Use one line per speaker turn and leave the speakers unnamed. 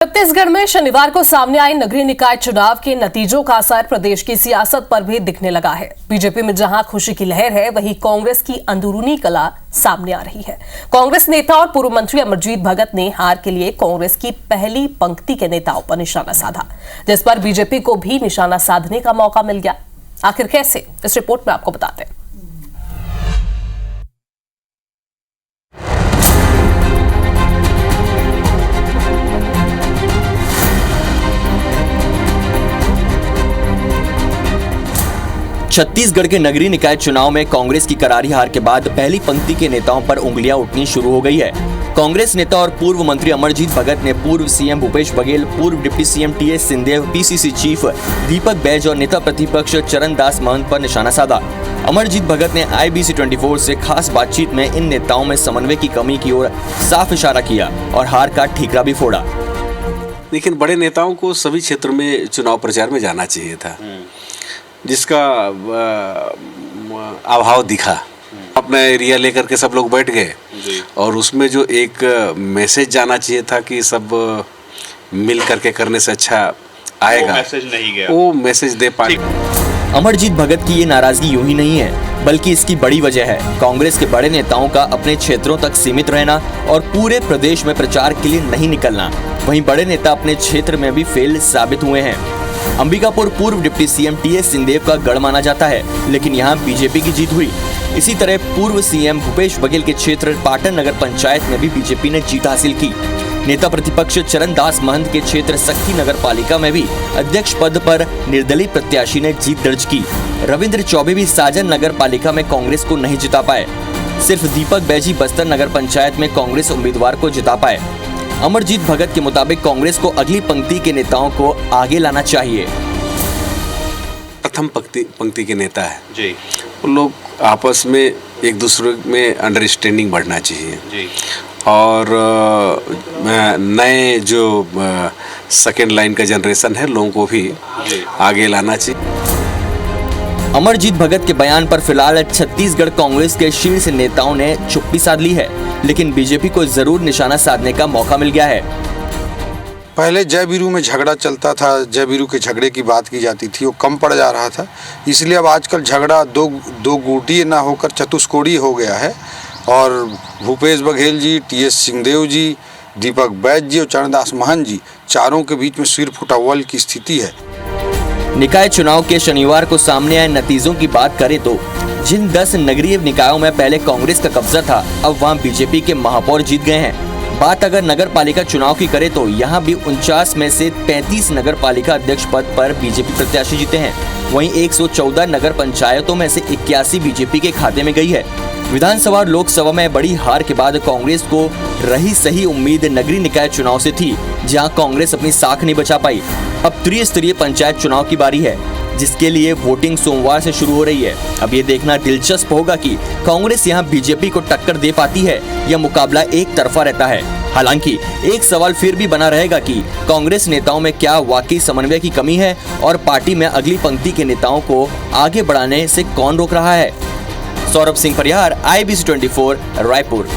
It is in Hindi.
छत्तीसगढ़ में शनिवार को सामने आए नगरीय निकाय चुनाव के नतीजों का असर प्रदेश की सियासत पर भी दिखने लगा है। बीजेपी में जहां खुशी की लहर है, वहीं कांग्रेस की अंदरूनी कला सामने आ रही है। कांग्रेस नेता और पूर्व मंत्री अमरजीत भगत ने हार के लिए कांग्रेस की पहली पंक्ति के नेताओं पर निशाना साधा, जिस पर बीजेपी को भी निशाना साधने का मौका मिल गया। आखिर कैसे, इस रिपोर्ट में आपको बताते हैं।
छत्तीसगढ़ के नगरीय निकाय चुनाव में कांग्रेस की करारी हार के बाद पहली पंक्ति के नेताओं पर उंगलियां उठनी शुरू हो गई है। कांग्रेस नेता और पूर्व मंत्री अमरजीत भगत ने पूर्व सीएम भूपेश बघेल, पूर्व deputy CM TS Singhdeo, PCC chief Deepak Baij और नेता प्रतिपक्ष चरणदास महंत पर निशाना साधा। अमरजीत भगत ने IBC 24 से खास बातचीत में इन नेताओं में समन्वय की कमी की ओर साफ इशारा किया और हार का ठीकरा भी फोड़ा।
लेकिन बड़े नेताओं को सभी क्षेत्रों में चुनाव प्रचार में जाना चाहिए था, जिसका अभाव दिखा। अपना एरिया लेकर के सब लोग बैठ गए और उसमें जो एक मैसेज जाना चाहिए था कि सब मिल करके करने से अच्छा आएगा, वो मैसेज दे पाए।
अमरजीत भगत की ये नाराजगी यूं ही नहीं है, बल्कि इसकी बड़ी वजह है कांग्रेस के बड़े नेताओं का अपने क्षेत्रों तक सीमित रहना और पूरे प्रदेश में प्रचार के लिए नहीं निकलना। वहीं बड़े नेता अपने क्षेत्र में भी फेल साबित हुए हैं। अंबिकापुर पूर्व डिप्टी सीएम टीएस सिंहदेव का गढ़ माना जाता है, लेकिन यहाँ बीजेपी की जीत हुई। इसी तरह पूर्व सीएम भूपेश बघेल के क्षेत्र पाटन नगर पंचायत में भी बीजेपी ने जीत हासिल की। नेता प्रतिपक्ष चरणदास महंत के क्षेत्र सक्खी नगर पालिका में भी अध्यक्ष पद पर निर्दलीय प्रत्याशी ने जीत दर्ज की। रविंद्र चौबे भी साजन नगर पालिका में कांग्रेस को नहीं जिता पाए। सिर्फ दीपक बैजी बस्तर नगर पंचायत में कांग्रेस उम्मीदवार को जिता पाए। अमरजीत भगत के मुताबिक कांग्रेस को अगली पंक्ति के नेताओं को आगे लाना चाहिए।
प्रथम पंक्ति के नेता है जी, उन लोग आपस में एक दूसरे में अंडरस्टैंडिंग बढ़ना चाहिए जी। और नए जो सेकेंड लाइन का जनरेशन है, लोगों को भी आगे लाना चाहिए।
अमरजीत भगत के बयान पर फिलहाल छत्तीसगढ़ कांग्रेस के शीर्ष नेताओं ने चुप्पी साध ली है, लेकिन बीजेपी को जरूर निशाना साधने का मौका मिल गया है।
पहले जय वीरू में झगड़ा चलता था, जय वीरू के झगड़े की बात की जाती थी, वो कम पड़ जा रहा था। इसलिए अब आजकल झगड़ा दो गुटी ना होकर चतुष्कोणीय हो गया है और भूपेश बघेल जी, टीएस सिंहदेव जी, दीपक बैज जी और चरणदास महंत जी, चारों के बीच में सिर फुटअव्वल की स्थिति है।
निकाय चुनाव के शनिवार को सामने आए नतीजों की बात करें तो जिन 10 नगरीय निकायों में पहले कांग्रेस का कब्जा था, अब वहां बीजेपी के महापौर जीत गए हैं। बात अगर नगर पालिका चुनाव की करें तो यहां भी 49 में से 35 नगर पालिका अध्यक्ष पद पर बीजेपी प्रत्याशी जीते हैं। वहीं 114 नगर पंचायतों में से 81 बीजेपी के खाते में गई है। विधानसभा और लोकसभा में बड़ी हार के बाद कांग्रेस को रही सही उम्मीद नगरीय निकाय चुनाव से थी, जहां कांग्रेस अपनी साख नहीं बचा पाई। अब त्रिस्तरीय पंचायत चुनाव की बारी है, जिसके लिए वोटिंग सोमवार से शुरू हो रही है। अब ये देखना दिलचस्प होगा कि कांग्रेस यहां बीजेपी को टक्कर दे पाती है या मुकाबला एक तरफा रहता है। हालांकि एक सवाल फिर भी बना रहेगा कि कांग्रेस नेताओं में क्या वाकई समन्वय की कमी है और पार्टी में अगली पंक्ति के नेताओं को आगे बढ़ाने से कौन रोक रहा है। सौरभ सिंह परिहार, IBC 24, रायपुर।